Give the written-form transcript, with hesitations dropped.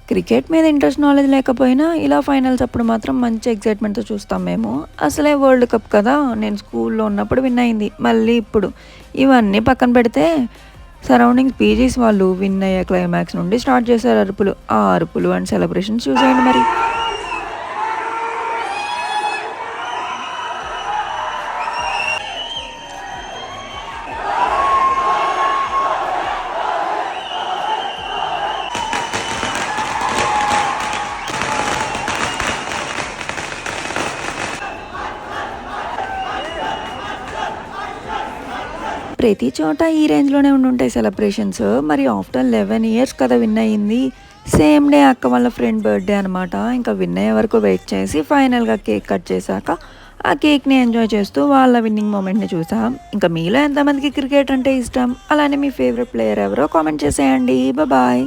Cricket మీద interest knowledge లేకపోయినా ఇలా ఫైనల్స్ అప్పుడు మాత్రం మంచి ఎక్సైట్మెంట్‌తో చూస్తాం మేము. అసలే వరల్డ్ కప్ కదా! నేను స్కూల్‌లో ఉన్నప్పుడు విన్ అయింది. మళ్ళీ ఇప్పుడు. ఇవన్నీ పక్కన పెడితే సరౌండింగ్స్ పీజీస్ వాళ్ళు విన్ అయ్యే క్లైమాక్స్ నుండి స్టార్ట్ చేశారు అరుపులు. ఆ అరుపులు అండ్ సెలబ్రేషన్స్ చూసేయండి మరి. ప్రతి చోట ఈ రేంజ్‌లోనే ఉండుంటాయి సెలబ్రేషన్స్. మరి ఆఫ్టర్ 11 ఇయర్స్ కదా విన్ అయింది. సేమ్ డే అక్క వాళ్ళ ఫ్రెండ్ బర్త్‌డే అనమాట. ఇంకా విన్ అయ్యే వరకు వెయిట్ చేసి ఫైనల్‌గా కేక్ కట్ చేశాక, ఆ కేక్‌ని ఎంజాయ్ చేస్తూ వాళ్ళ విన్నింగ్ మూమెంట్‌ని చూసాం. ఇంకా మీలో ఎంతమందికి క్రికెట్ అంటే ఇష్టం? అలానే మీ ఫేవరెట్ ప్లేయర్ ఎవరో కామెంట్ చేసేయండి. బాయ్.